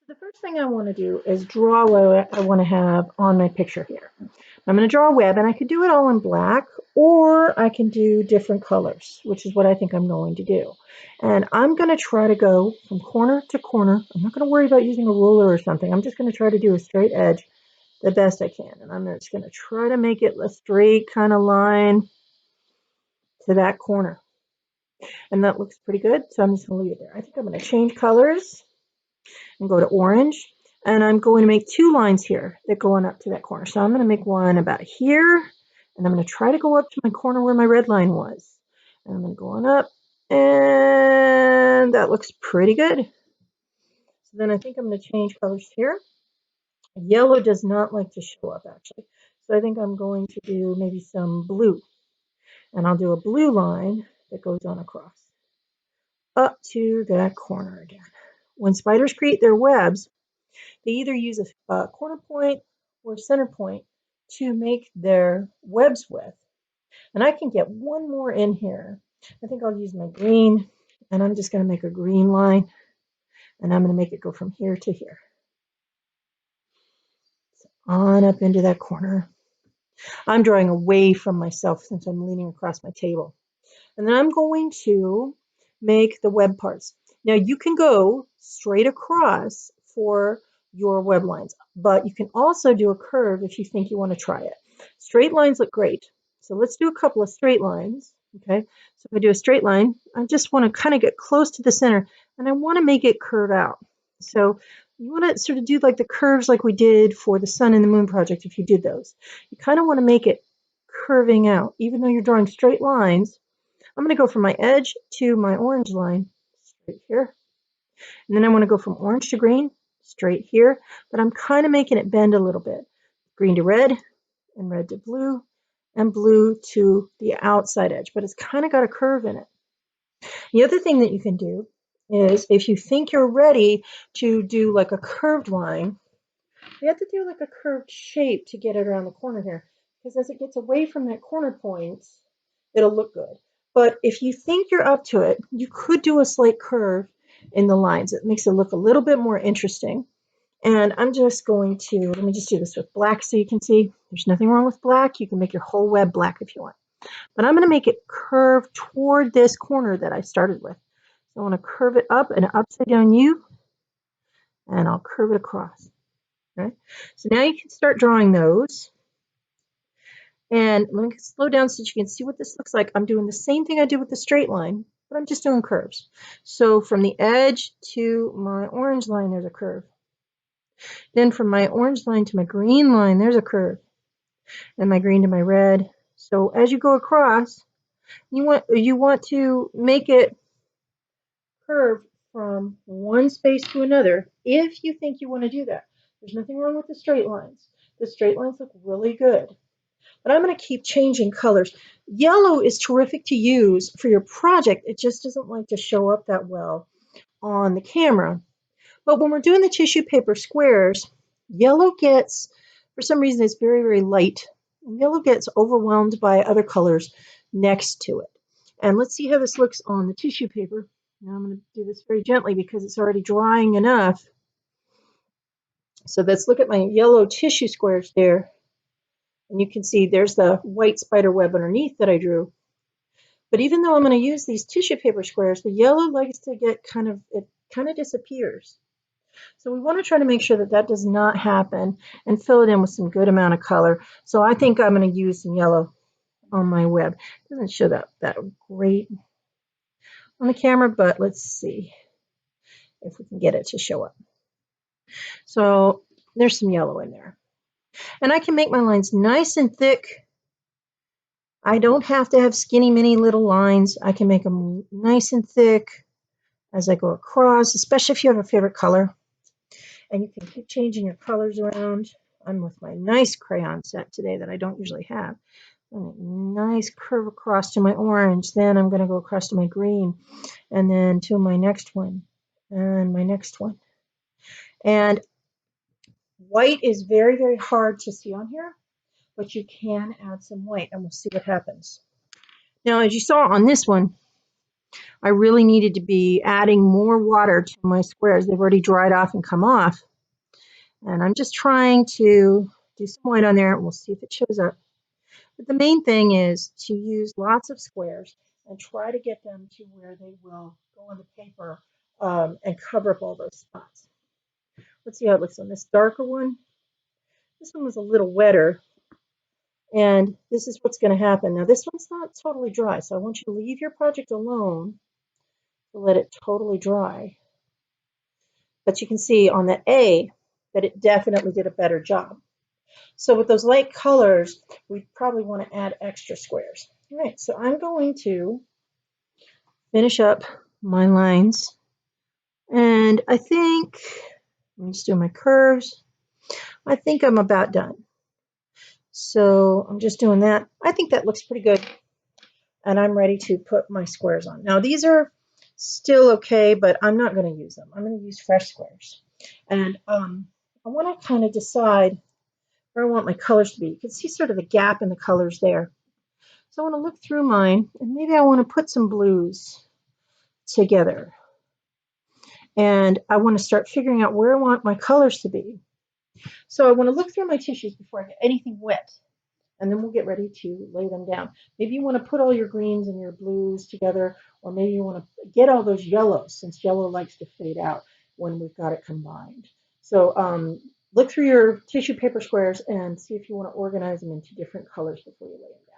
The first thing I want to do is draw what I want to have on my picture here. I'm going to draw a web, and I could do it all in black, or I can do different colors, which is what I think I'm going to do. And I'm going to try to go from corner to corner. I'm not going to worry about using a ruler or something. I'm just going to try to do a straight edge the best I can. And I'm just going to try to make it a straight kind of line to that corner. And that looks pretty good, so I'm just going to leave it there. I think I'm going to change colors and go to orange. And I'm going to make two lines here that go on up to that corner. So I'm going to make one about here, and I'm going to try to go up to my corner where my red line was. And I'm going to go on up, and that looks pretty good. So then I think I'm going to change colors here. Yellow does not like to show up, actually. So I think I'm going to do maybe some blue. And I'll do a blue line that goes on across up to that corner again. When spiders create their webs, they either use a corner point or center point to make their webs with. And I can get one more in here. I think I'll use my green, and I'm just going to make a green line, and I'm going to make it go from here to here. So on up into that corner. I'm drawing away from myself since I'm leaning across my table. And then I'm going to make the web parts. Now you can go straight across for your web lines, but you can also do a curve if you think you want to try it. Straight lines look great. So let's do a couple of straight lines. Okay, so if I do a straight line, I just want to kind of get close to the center, and I want to make it curve out. So you want to sort of do like the curves like we did for the sun and the moon project if you did those. You kind of want to make it curving out. Even though you're drawing straight lines, I'm going to go from my edge to my orange line straight here. And then I want to go from orange to green straight here, but I'm kind of making it bend a little bit. Green to red, and red to blue, and blue to the outside edge, but it's kind of got a curve in it. The other thing that you can do is if you think you're ready to do like a curved line, you have to do like a curved shape to get it around the corner here, because as it gets away from that corner point, it'll look good. But if you think you're up to it, you could do a slight curve in the lines. It makes it look a little bit more interesting. And I'm just going to, let me just do this with black so you can see. There's nothing wrong with black. You can make your whole web black if you want. But I'm going to make it curve toward this corner that I started with. So I want to curve it up an upside down U, and I'll curve it across. Okay? So now you can start drawing those. And let me slow down so you can see what this looks like. I'm doing the same thing I did with the straight line, but I'm just doing curves. So from the edge to my orange line, there's a curve. Then from my orange line to my green line, there's a curve. And my green to my red. So as you go across, you want to make it curve from one space to another if you think you want to do that. There's nothing wrong with the straight lines. The straight lines look really good. But I'm going to keep changing colors. Yellow is terrific to use for your project. It just doesn't like to show up that well on the camera. But when we're doing the tissue paper squares, yellow gets, for some reason, it's very, very light. And yellow gets overwhelmed by other colors next to it. And let's see how this looks on the tissue paper. Now I'm going to do this very gently because it's already drying enough. So let's look at my yellow tissue squares there. And you can see there's the white spider web underneath that I drew. But even though I'm going to use these tissue paper squares, the yellow likes to get it kind of disappears. So we want to try to make sure that that does not happen and fill it in with some good amount of color. So I think I'm going to use some yellow on my web. It doesn't show that great on the camera, but let's see if we can get it to show up. So there's some yellow in there. And I can make my lines nice and thick. I don't have to have skinny, mini little lines. I can make them nice and thick as I go across, especially if you have a favorite color. And you can keep changing your colors around. I'm with my nice crayon set today that I don't usually have. Nice curve across to my orange. Then I'm going to go across to my green, and then to my next one, and my next one. And white is very, very hard to see on here, but you can add some white, and we'll see what happens. Now, as you saw on this one, I really needed to be adding more water to my squares. They've already dried off and come off. And I'm just trying to do some white on there, and we'll see if it shows up. But the main thing is to use lots of squares and try to get them to where they will go on the paper and cover up all those spots. Let's see how it looks on this darker one. This one was a little wetter, and this is what's going to happen. Now, this one's not totally dry, so I want you to leave your project alone to let it totally dry. But you can see on the A that it definitely did a better job. So with those light colors, we probably want to add extra squares. All right, so I'm going to finish up my lines. And I think, I'm just doing my curves. I think I'm about done. So I'm just doing that. I think that looks pretty good. And I'm ready to put my squares on. Now these are still okay, but I'm not going to use them. I'm going to use fresh squares. And I want to kind of decide where I want my colors to be. You can see sort of the gap in the colors there. So I want to look through mine, and maybe I want to put some blues together. And I want to start figuring out where I want my colors to be. So I want to look through my tissues before I get anything wet. And then we'll get ready to lay them down. Maybe you want to put all your greens and your blues together, or maybe you want to get all those yellows, since yellow likes to fade out when we've got it combined. So look through your tissue paper squares and see if you want to organize them into different colors before you lay them down.